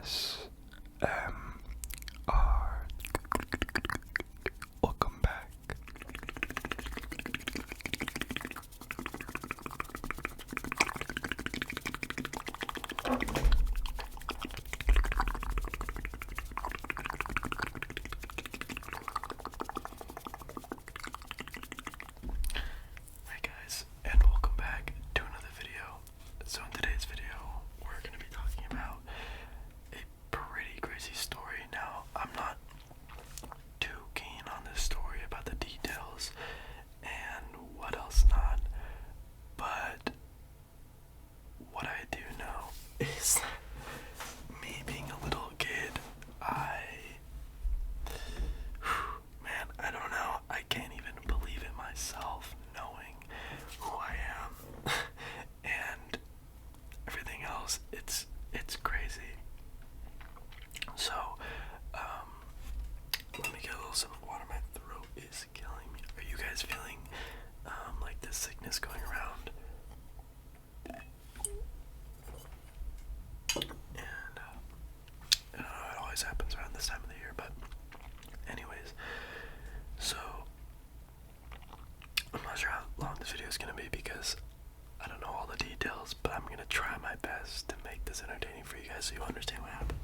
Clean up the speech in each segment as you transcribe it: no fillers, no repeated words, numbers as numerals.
ASMR. Welcome back. Hi guys, and welcome back to another video. So in today's video, we're going to be talking about a pretty crazy story. Now, I'm not too keen on this story about the details and what else not, but what I do know is that me being a little kid, I don't know, I can't even believe it myself, knowing who I am and everything else. It's crazy. So, let me get a little sip of water. My throat is killing me. Are you guys feeling like this sickness going around? And I don't know, it always happens around this time of the year, but anyways, so I'm not sure how long this video is going to be because I don't know all the details, but I'm going to try my best to make this entertaining for you guys so you understand what happened.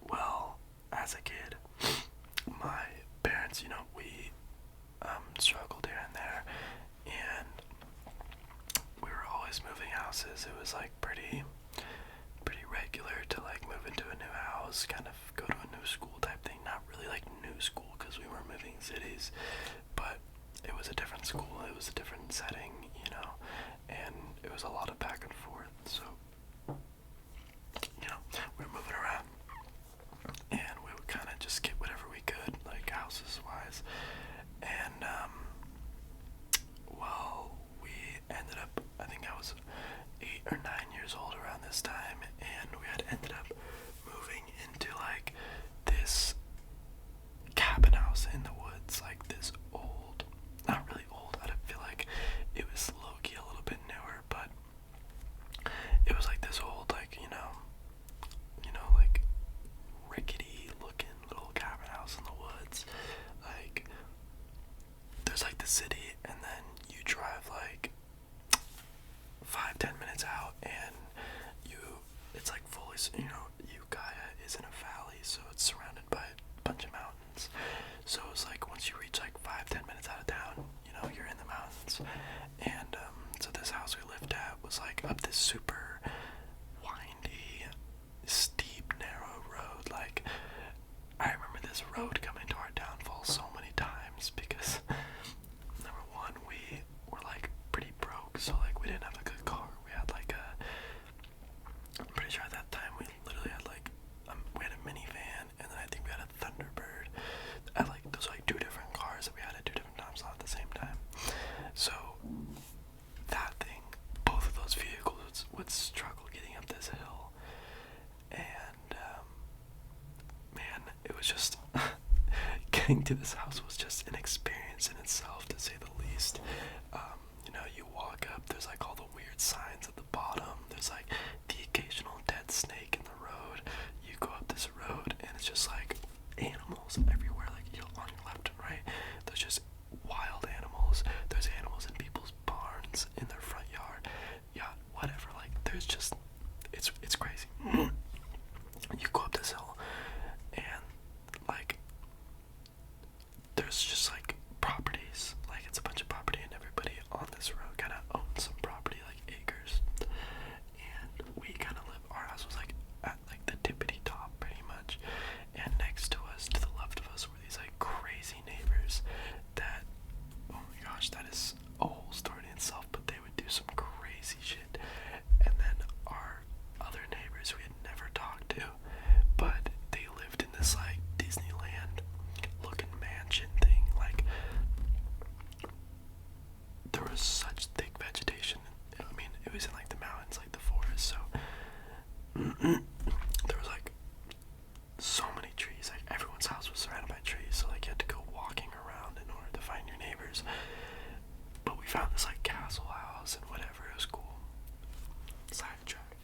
Well, as a kid, my parents, we struggled here and there, and we were always moving houses. It was like pretty regular to like move into a new house, kind of go to a new school type thing. Not really like new school because we were moving cities, but it was a different school, it was a different setting, and it was a lot of back and forth. So, we were moving around, and we would kind of just get whatever we could, like houses wise. And well, we ended up, I think I was 8 or 9 years old around this time, and we had ended up moving into like this cabin house in the woods, like this old, not really old, I feel like it was low-key a little bit newer, but it was like this old, like, like rickety looking little cabin house in the woods. Like, there's like the city, and then you drive like 5-10 minutes out, and it's like fully, Ukiah is in a valley, so it's surrounded by a bunch of mountains. So it was like once you reach like 5-10 minutes out of town, you're in the mountains. And so this house we lived at was like up this super windy, steep, narrow road. Like, I remember this road coming to our downfall so many times because number one, we were like pretty broke, so like we didn't have a good car. We had like I'm pretty sure at that time we literally had like we had a minivan, and then I think we had a Thunderbird. Those were like two different cars that we had at two different times, not at the same time. So that thing, both of those vehicles would struggle getting up this hill, and man, it was just getting to this house was just an experience in itself, to say the least. You walk up, there's like all the weird signs at the bottom, there's like the occasional dead snake in the road. You go up this road, and it's just like animals everywhere, like on your left and right. There's just wild animals. There's animals in people's barns, in their front yard. Yeah, whatever. Like, there's just, it's crazy. You go up this hill, and like, there's just like properties. Like, it's a bunch of property, and everybody on this road kind of owns some property, like acres. And we kind of live. Our house was like at like the tippity top, pretty much. And next to us, to the left of us, were these like crazy neighbors that, oh my gosh, that is a whole story in itself, but they would do some crazy shit. And then our other neighbors we had never talked to, but they lived in this like Disneyland looking mansion thing. Like, there was such thick vegetation. I mean, it was in like the mountains, like the forest, so there was like so many trees. Like, everyone's house was surrounded by trees, so like you had to go walking around in order to find your neighbors. But we found this like castle house and whatever. It was cool. Sidetrack.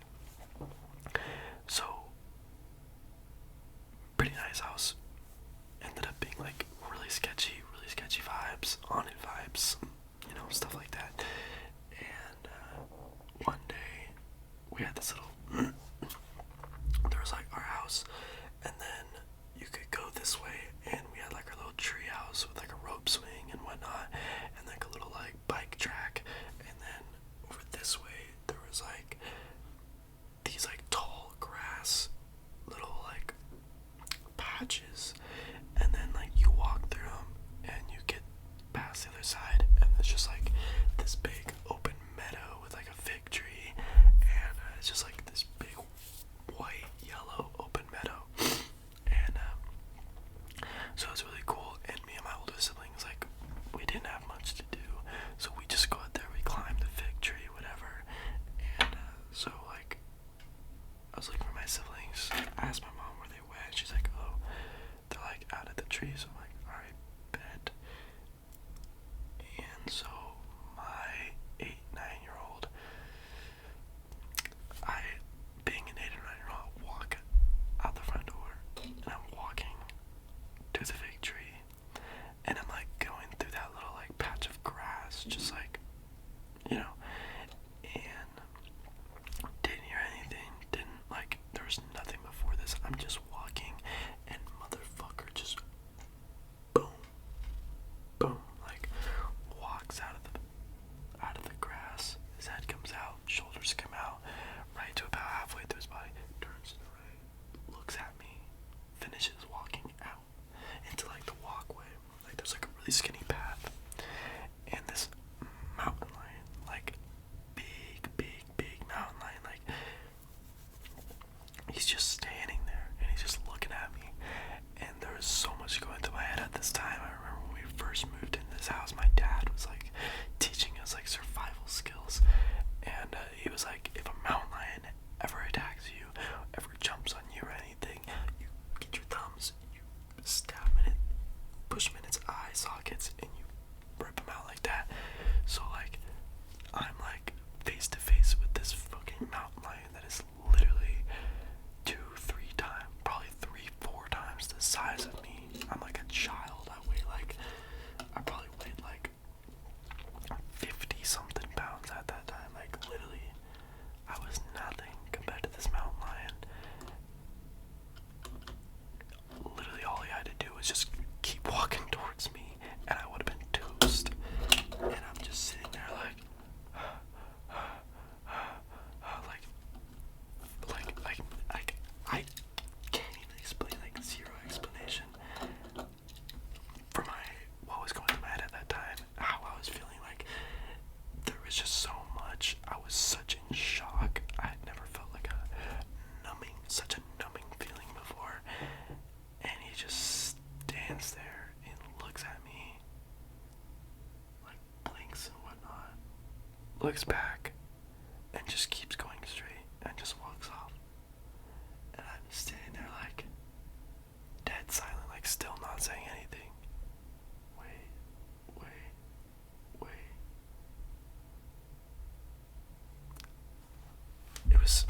was.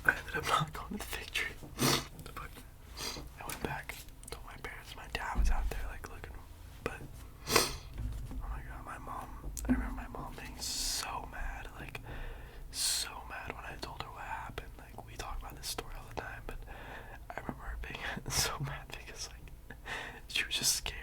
I ended up not going to the fig tree, but I went back, told my parents, my dad was out there like looking, but oh my god, my mom. I remember my mom being so mad, like so mad when I told her what happened. Like we talk about this story all the time, but I remember her being so mad because like she was just scared.